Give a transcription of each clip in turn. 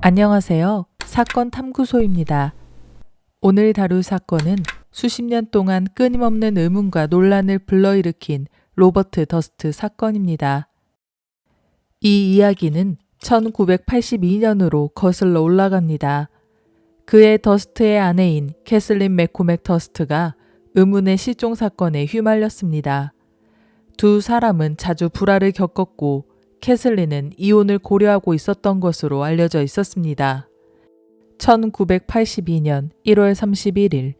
안녕하세요. 사건 탐구소입니다. 오늘 다룰 사건은 수십 년 동안 끊임없는 의문과 논란을 불러일으킨 로버트 더스트 사건입니다. 이 이야기는 1982년으로 거슬러 올라갑니다. 그의 더스트의 아내인 캐슬린 매코맥 더스트가 의문의 실종 사건에 휘말렸습니다. 두 사람은 자주 불화를 겪었고 캐슬린은 이혼을 고려하고 있었던 것으로 알려져 있었습니다. 1982년 1월 31일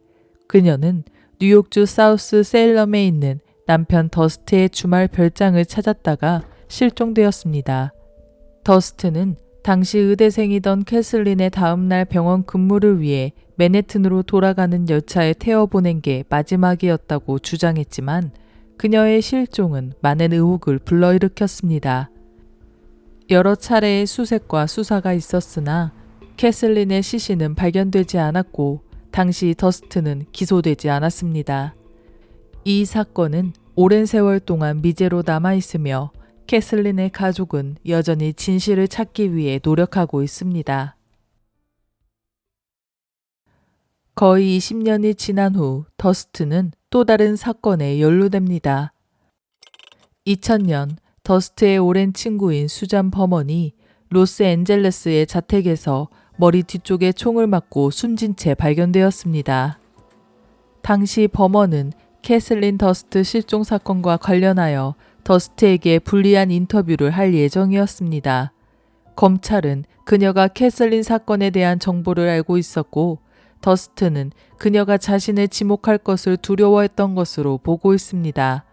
그녀는 뉴욕주 사우스 세일럼에 있는 남편 더스트의 주말 별장을 찾았다가 실종되었습니다. 더스트는 당시 의대생이던 캐슬린의 다음날 병원 근무를 위해 맨해튼으로 돌아가는 열차에 태워보낸 게 마지막이었다고 주장했지만 그녀의 실종은 많은 의혹을 불러일으켰습니다. 여러 차례의 수색과 수사가 있었으나 캐슬린의 시신은 발견되지 않았고 당시 더스트는 기소되지 않았습니다. 이 사건은 오랜 세월 동안 미제로 남아있으며 캐슬린의 가족은 여전히 진실을 찾기 위해 노력하고 있습니다. 거의 20년이 지난 후 더스트는 또 다른 사건에 연루됩니다. 2000년 더스트의 오랜 친구인 수잔 버먼이 로스앤젤레스의 자택에서 머리 뒤쪽에 총을 맞고 숨진 채 발견되었습니다. 당시 버먼은 캐슬린 더스트 실종 사건과 관련하여 더스트에게 불리한 인터뷰를 할 예정이었습니다. 검찰은 그녀가 캐슬린 사건에 대한 정보를 알고 있었고 더스트는 그녀가 자신을 지목할 것을 두려워했던 것으로 보고 있습니다.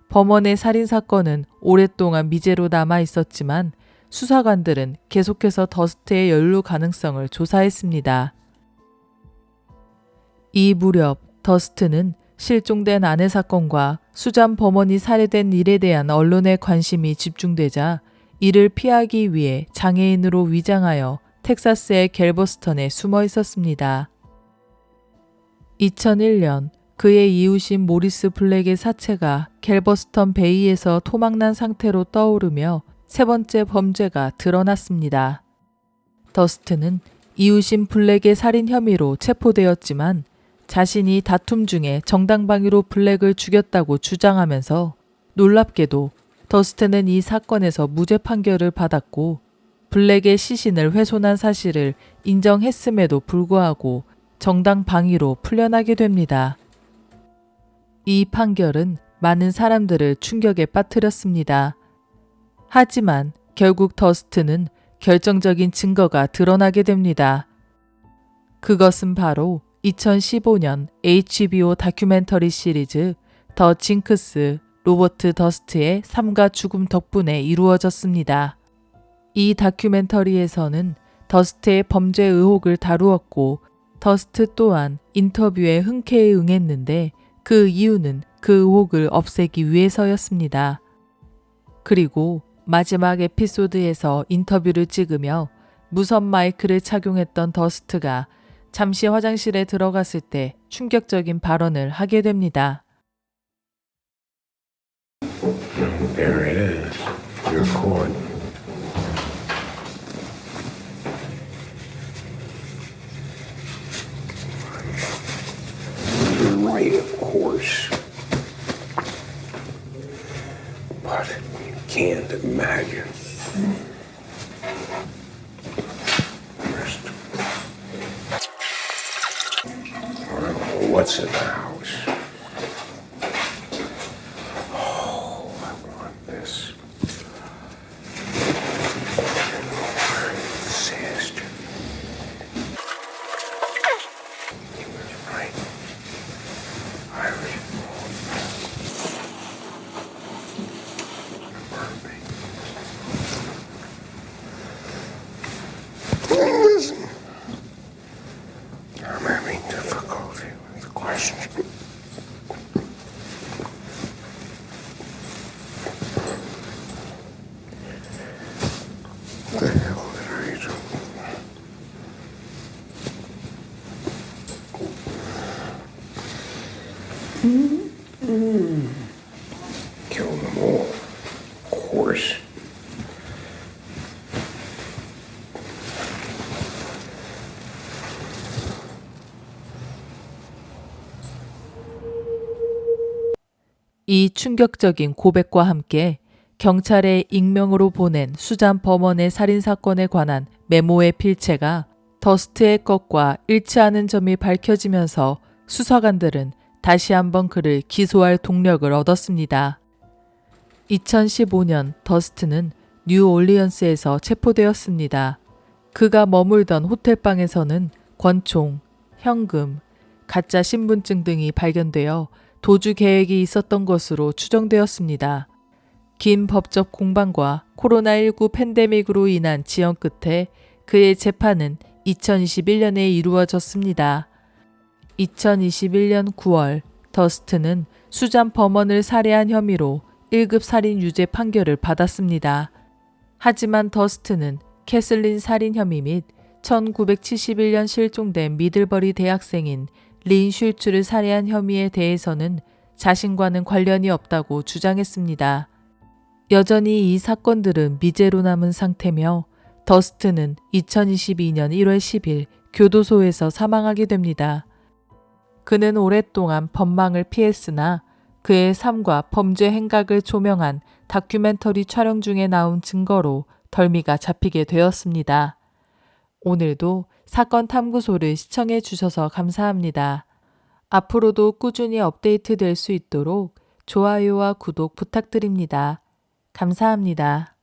버먼의 살인사건은 오랫동안 미제로 남아 있었지만 수사관들은 계속해서 더스트의 연루 가능성을 조사했습니다. 이 무렵 더스트는 실종된 아내 사건과 수잔 버먼이 살해된 일에 대한 언론의 관심이 집중되자 이를 피하기 위해 장애인으로 위장하여 텍사스의 갤버스턴에 숨어 있었습니다. 2001년 그의 이웃인 모리스 블랙의 사체가 갤버스턴 베이에서 토막난 상태로 떠오르며 세 번째 범죄가 드러났습니다. 더스트는 이웃인 블랙의 살인 혐의로 체포되었지만 자신이 다툼 중에 정당방위로 블랙을 죽였다고 주장하면서 놀랍게도 더스트는 이 사건에서 무죄 판결을 받았고 블랙의 시신을 훼손한 사실을 인정했음에도 불구하고 정당방위로 풀려나게 됩니다. 이 판결은 많은 사람들을 충격에 빠뜨렸습니다. 하지만 결국 더스트는 결정적인 증거가 드러나게 됩니다. 그것은 바로 2015년 HBO 다큐멘터리 시리즈 더 징크스 로버트 더스트의 삶과 죽음 덕분에 이루어졌습니다. 이 다큐멘터리에서는 더스트의 범죄 의혹을 다루었고 더스트 또한 인터뷰에 흔쾌히 응했는데 그 이유는 그 의혹을 없애기 위해서였습니다. 그리고 마지막 에피소드에서 인터뷰를 찍으며 무선 마이크를 착용했던 더스트가 잠시 화장실에 들어갔을 때 충격적인 발언을 하게 됩니다. There it is. You're caught. You're right, of course. But you can't imagine. What's in the house? Oh, I want this. Disaster. He was right. I was wrong. Perfect. Listen. I'm having difficulty with the question. What the hell did I do? Kill them all, of course. 이 충격적인 고백과 함께 경찰에 익명으로 보낸 수잔 버먼의 살인사건에 관한 메모의 필체가 더스트의 것과 일치하는 점이 밝혀지면서 수사관들은 다시 한번 그를 기소할 동력을 얻었습니다. 2015년 더스트는 뉴올리언스에서 체포되었습니다. 그가 머물던 호텔방에서는 권총, 현금, 가짜 신분증 등이 발견되어 도주 계획이 있었던 것으로 추정되었습니다. 긴 법적 공방과 코로나19 팬데믹으로 인한 지연 끝에 그의 재판은 2021년에 이루어졌습니다. 2021년 9월 더스트는 수잔 버먼을 살해한 혐의로 1급 살인 유죄 판결을 받았습니다. 하지만 더스트는 캐슬린 살인 혐의 및 1971년 실종된 미들버리 대학생인 린 슐츠를 살해한 혐의에 대해서는 자신과는 관련이 없다고 주장했습니다. 여전히 이 사건들은 미제로 남은 상태며 더스트는 2022년 1월 10일 교도소에서 사망하게 됩니다. 그는 오랫동안 법망을 피했으나 그의 삶과 범죄 행각을 조명한 다큐멘터리 촬영 중에 나온 증거로 덜미가 잡히게 되었습니다. 오늘도 사건 탐구소를 시청해 주셔서 감사합니다. 앞으로도 꾸준히 업데이트 될 수 있도록 좋아요와 구독 부탁드립니다. 감사합니다.